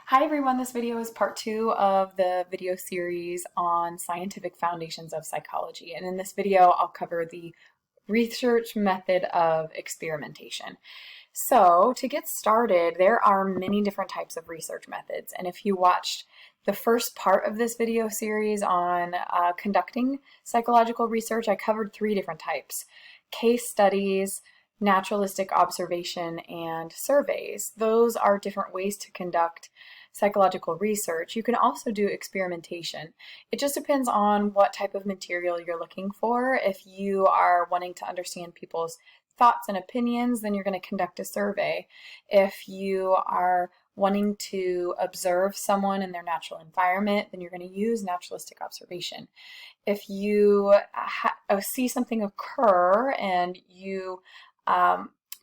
Hi everyone, this video is part 2 of the video series on scientific foundations of psychology. And in this video, I'll cover the research method of experimentation. So to get started, there are many different types of research methods. And if you watched the first part of this video series on conducting psychological research, I covered 3 different types: case studies, naturalistic observation, and surveys. Those are different ways to conduct psychological research. You can also do experimentation. It just depends on what type of material you're looking for. If you are wanting to understand people's thoughts and opinions, then you're going to conduct a survey. If you are wanting to observe someone in their natural environment, then you're going to use naturalistic observation. If you see something occur and you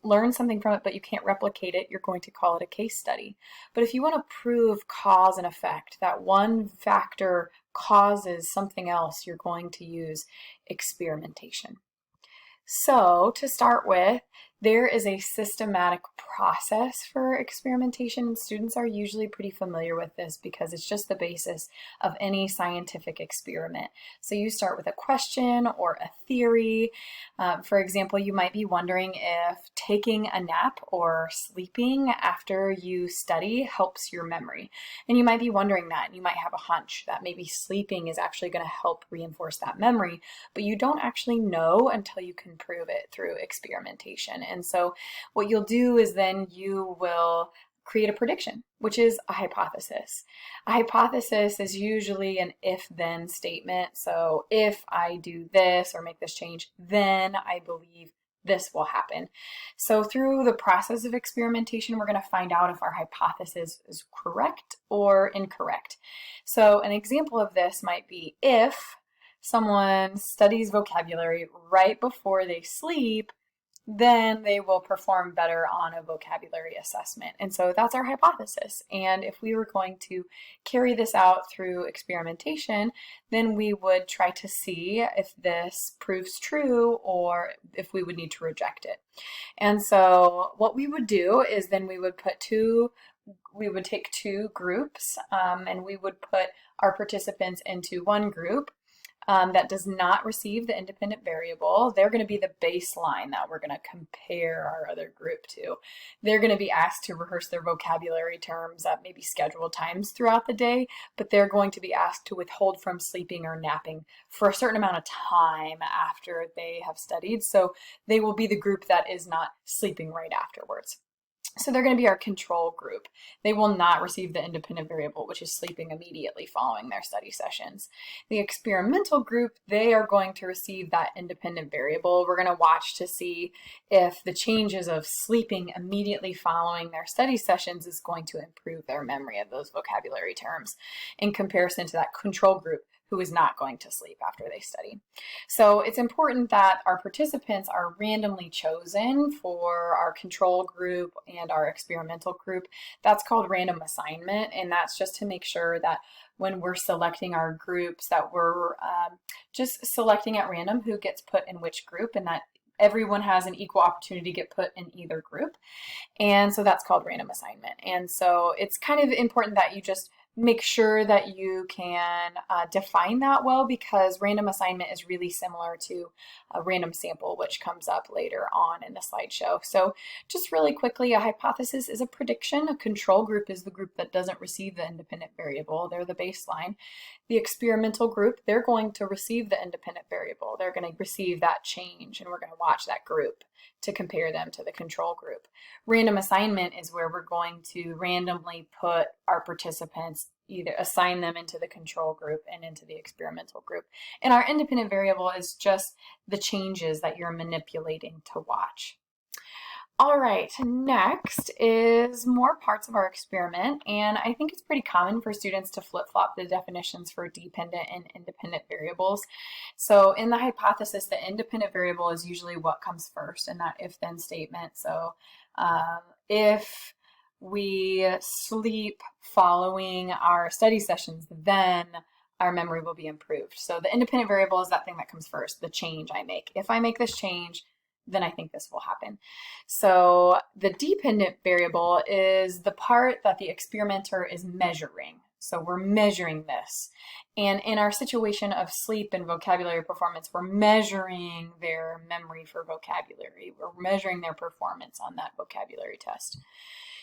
learn something from it, but you can't replicate it, you're going to call it a case study. But if you want to prove cause and effect, that one factor causes something else, you're going to use experimentation. So to start with, there is a systematic process for experimentation, and students are usually pretty familiar with this because it's just the basis of any scientific experiment. So you start with a question or a theory. For example, you might be wondering if taking a nap or sleeping after you study helps your memory. And you might be wondering that, and you might have a hunch that maybe sleeping is actually going to help reinforce that memory, but you don't actually know until you can prove it through experimentation. And so what you'll do is then you will create a prediction, which is a hypothesis. A hypothesis is usually an if-then statement. So if I do this or make this change, then I believe this will happen. So through the process of experimentation, we're going to find out if our hypothesis is correct or incorrect. So an example of this might be if someone studies vocabulary right before they sleep, then they will perform better on a vocabulary assessment. And so that's our hypothesis. And if we were going to carry this out through experimentation, then we would try to see if this proves true or if we would need to reject it. And so what we would do is then we would take 2 groups and we would put our participants into one group that does not receive the independent variable. They're going to be the baseline that we're going to compare our other group to. They're going to be asked to rehearse their vocabulary terms at maybe scheduled times throughout the day, but they're going to be asked to withhold from sleeping or napping for a certain amount of time after they have studied. So they will be the group that is not sleeping right afterwards. So they're going to be our control group. They will not receive the independent variable, which is sleeping immediately following their study sessions. The experimental group, they are going to receive that independent variable. We're going to watch to see if the changes of sleeping immediately following their study sessions is going to improve their memory of those vocabulary terms in comparison to that control group who is not going to sleep after they study. So it's important that our participants are randomly chosen for our control group and our experimental group. That's called random assignment, and that's just to make sure that when we're selecting our groups that we're just selecting at random who gets put in which group, and that everyone has an equal opportunity to get put in either group. And so that's called random assignment. And so it's kind of important that you just make sure that you can define that well, because random assignment is really similar to a random sample, which comes up later on in the slideshow. So just really quickly, a hypothesis is a prediction. A control group is the group that doesn't receive the independent variable. They're the baseline. The experimental group, they're going to receive the independent variable. They're going to receive that change, and we're going to watch that group to compare them to the control group. Random assignment is where we're going to randomly put our participants, either assign them into the control group and into the experimental group. And our independent variable is just the changes that you're manipulating to watch. All right, next is more parts of our experiment, and I think it's pretty common for students to flip-flop the definitions for dependent and independent variables. So in the hypothesis, the independent variable is usually what comes first in that if-then statement. So if we sleep following our study sessions, then our memory will be improved. So the independent variable is that thing that comes first, the change I make. If I make this change, then I think this will happen. So the dependent variable is the part that the experimenter is measuring. So we're measuring this. And in our situation of sleep and vocabulary performance, we're measuring their memory for vocabulary. We're measuring their performance on that vocabulary test.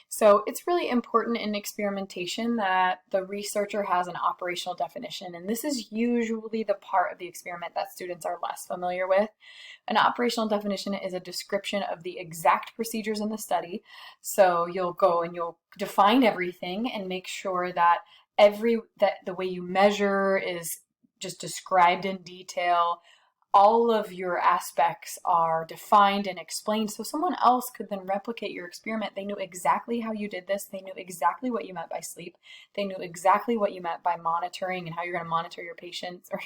So it's really important in experimentation that the researcher has an operational definition, and this is usually the part of the experiment that students are less familiar with. An operational definition is a description of the exact procedures in the study. So you'll go and you'll define everything and make sure that the way you measure is just described in detail. All of your aspects are defined and explained, so someone else could then replicate your experiment. They knew exactly how you did this. They knew exactly what you meant by sleep. They knew exactly what you meant by monitoring and how you're going to monitor your patients, or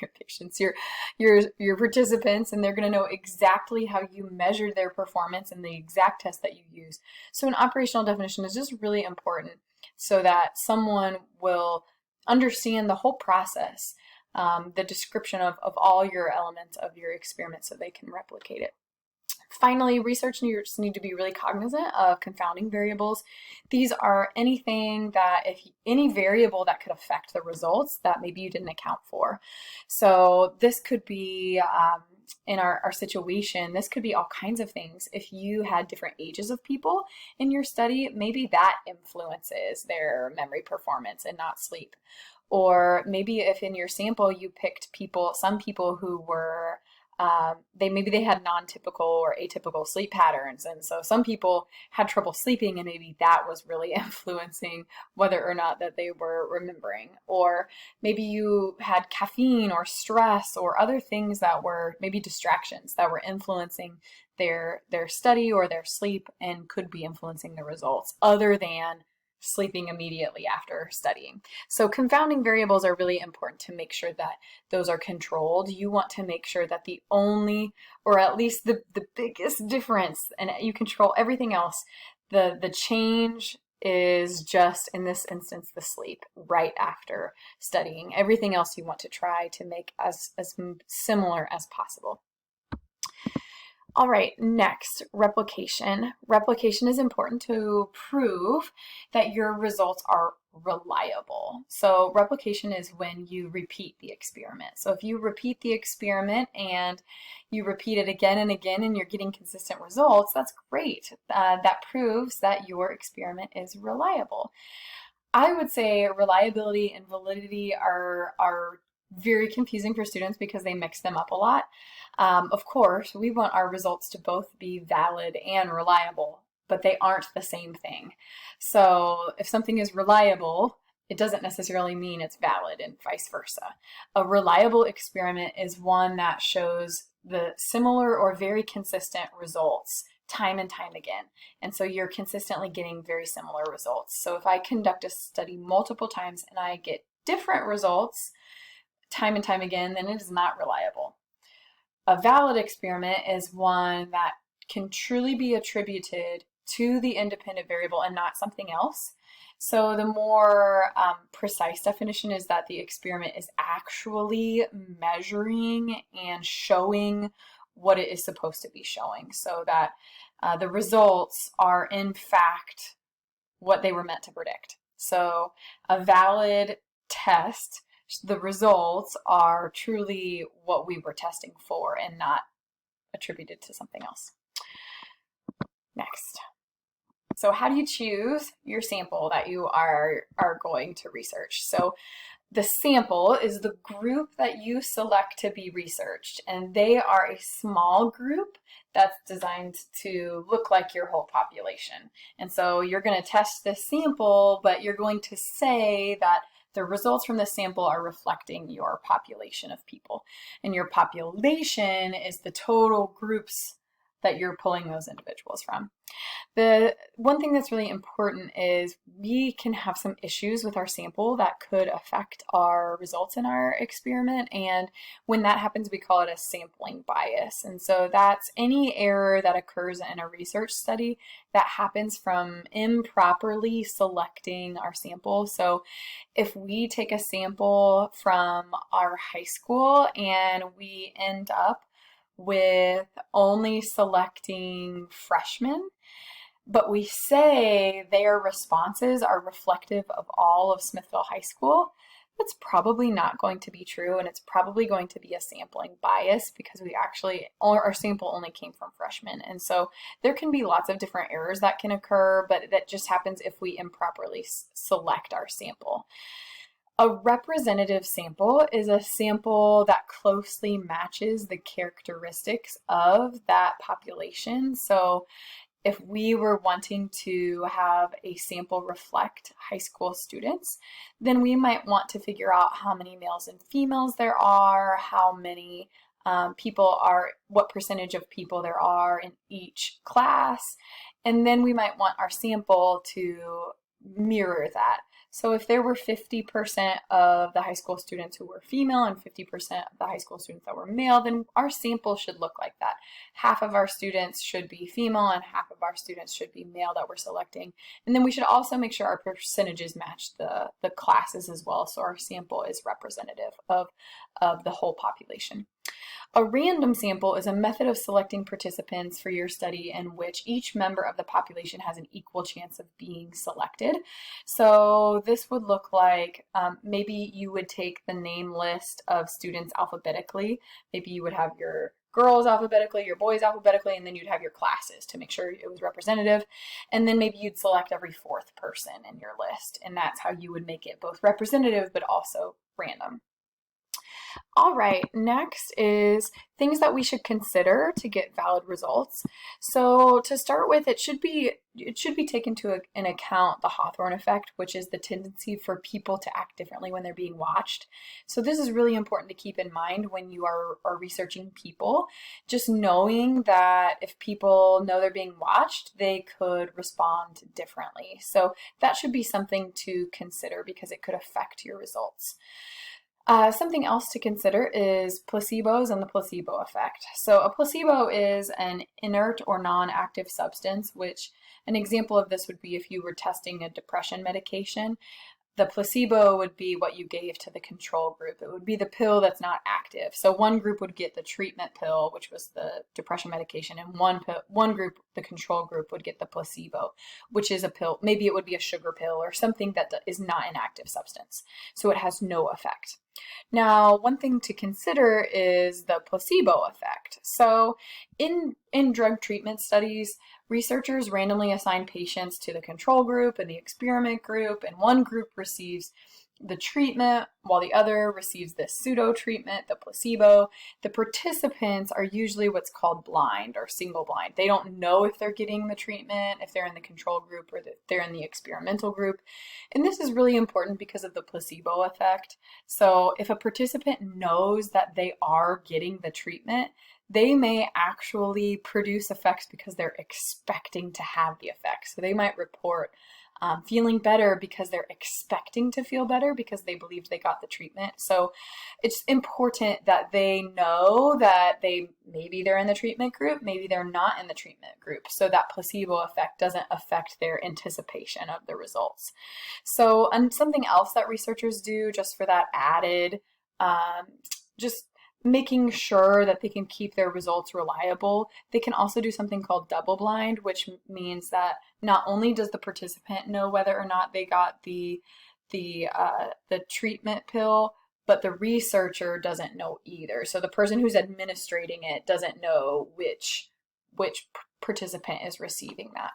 your participants, and they're going to know exactly how you measured their performance and the exact test that you use. So an operational definition is just really important so that someone will understand the whole process. The description of all your elements of your experiment so they can replicate it. Finally, researchers need to be really cognizant of confounding variables. These are any variable that could affect the results that maybe you didn't account for. So this could be, in our situation, this could be all kinds of things. If you had different ages of people in your study, maybe that influences their memory performance and not sleep. Or maybe if in your sample you picked some people who were, maybe they had non-typical or atypical sleep patterns, and so some people had trouble sleeping, and maybe that was really influencing whether or not that they were remembering. Or maybe you had caffeine or stress or other things that were maybe distractions that were influencing their study or their sleep and could be influencing the results, other than sleeping immediately after studying. So confounding variables are really important to make sure that those are controlled. You want to make sure that the only, or at least the biggest difference, and you control everything else, the change is just, in this instance, the sleep right after studying. Everything else you want to try to make as similar as possible. All right, next, replication. Replication is important to prove that your results are reliable. So replication is when you repeat the experiment. So if you repeat the experiment and you repeat it again and again and you're getting consistent results, that's great. That proves that your experiment is reliable. I would say reliability and validity are very confusing for students because they mix them up a lot. Of course, we want our results to both be valid and reliable, but they aren't the same thing. So if something is reliable, it doesn't necessarily mean it's valid, and vice versa. A reliable experiment is one that shows the similar or very consistent results time and time again. And so you're consistently getting very similar results. So if I conduct a study multiple times and I get different results time and time again, then it is not reliable. A valid experiment is one that can truly be attributed to the independent variable and not something else. So the more precise definition is that the experiment is actually measuring and showing what it is supposed to be showing, so that the results are in fact what they were meant to predict. So a valid test, the results are truly what we were testing for and not attributed to something else. Next. So how do you choose your sample that you are going to research? So the sample is the group that you select to be researched, and they are a small group that's designed to look like your whole population. And so you're going to test this sample, but you're going to say that the results from the sample are reflecting your population of people. And your population is the total groups that you're pulling those individuals from. The one thing that's really important is we can have some issues with our sample that could affect our results in our experiment, and when that happens we call it a sampling bias. And so that's any error that occurs in a research study that happens from improperly selecting our sample. So if we take a sample from our high school and we end up with only selecting freshmen, but we say their responses are reflective of all of Smithville High School, that's probably not going to be true, and it's probably going to be a sampling bias because our sample only came from freshmen. And so there can be lots of different errors that can occur, but that just happens if we improperly select our sample. A representative sample is a sample that closely matches the characteristics of that population. So if we were wanting to have a sample reflect high school students, then we might want to figure out how many males and females there are, how many what percentage of people there are in each class, and then we might want our sample to mirror that. So if there were 50% of the high school students who were female and 50% of the high school students that were male, then our sample should look like that. Half of our students should be female and half of our students should be male that we're selecting. And then we should also make sure our percentages match the classes as well, so our sample is representative of the whole population. A random sample is a method of selecting participants for your study in which each member of the population has an equal chance of being selected. So this would look like maybe you would take the name list of students alphabetically. Maybe you would have your girls alphabetically, your boys alphabetically, and then you'd have your classes to make sure it was representative. And then maybe you'd select every fourth person in your list, and that's how you would make it both representative but also random. All right, next is things that we should consider to get valid results. So to start with, it should be taken into an account the Hawthorne effect, which is the tendency for people to act differently when they're being watched. So this is really important to keep in mind when you are researching people. Just knowing that if people know they're being watched, they could respond differently. So that should be something to consider because it could affect your results. Something else to consider is placebos and the placebo effect. So a placebo is an inert or non-active substance, which an example of this would be if you were testing a depression medication. The placebo would be what you gave to the control group. It would be the pill that's not active. So one group would get the treatment pill, which was the depression medication, and one group, the control group, would get the placebo, which is a pill. Maybe it would be a sugar pill or something that is not an active substance. So it has no effect. Now, one thing to consider is the placebo effect. So in drug treatment studies, researchers randomly assign patients to the control group and the experiment group, and one group receives the treatment while the other receives this pseudo treatment, the placebo. The participants are usually what's called blind or single blind. They don't know if they're getting the treatment, if they're in the control group or if they're in the experimental group. And this is really important because of the placebo effect. So if a participant knows that they are getting the treatment, they may actually produce effects because they're expecting to have the effects. So they might report feeling better because they're expecting to feel better because they believed they got the treatment. So it's important that they know that maybe they're in the treatment group, maybe they're not in the treatment group. So that placebo effect doesn't affect their anticipation of the results. So, and something else that researchers do just for that added, just making sure that they can keep their results reliable, they can also do something called double blind, which means that not only does the participant know whether or not they got the treatment pill, but the researcher doesn't know either. So the person who's administrating it doesn't know which participant is receiving that.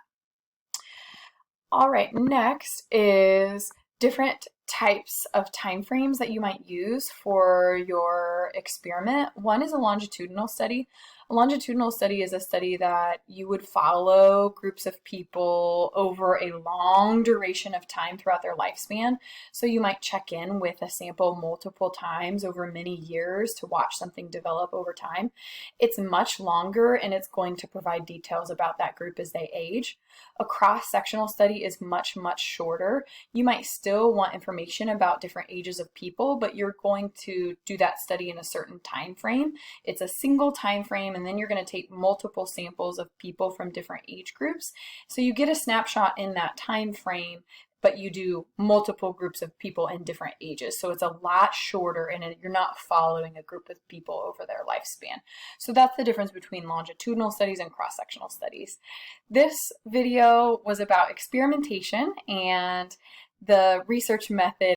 All right, next is different types of time frames that you might use for your experiment. One is a longitudinal study. A longitudinal study is a study that you would follow groups of people over a long duration of time throughout their lifespan. So you might check in with a sample multiple times over many years to watch something develop over time. It's much longer and it's going to provide details about that group as they age. A cross-sectional study is much, much shorter. You might still want information about different ages of people, but you're going to do that study in a certain time frame. It's a single time frame, and then you're going to take multiple samples of people from different age groups. So you get a snapshot in that time frame but you do multiple groups of people in different ages. So it's a lot shorter and you're not following a group of people over their lifespan. So that's the difference between longitudinal studies and cross-sectional studies. This video was about experimentation and the research method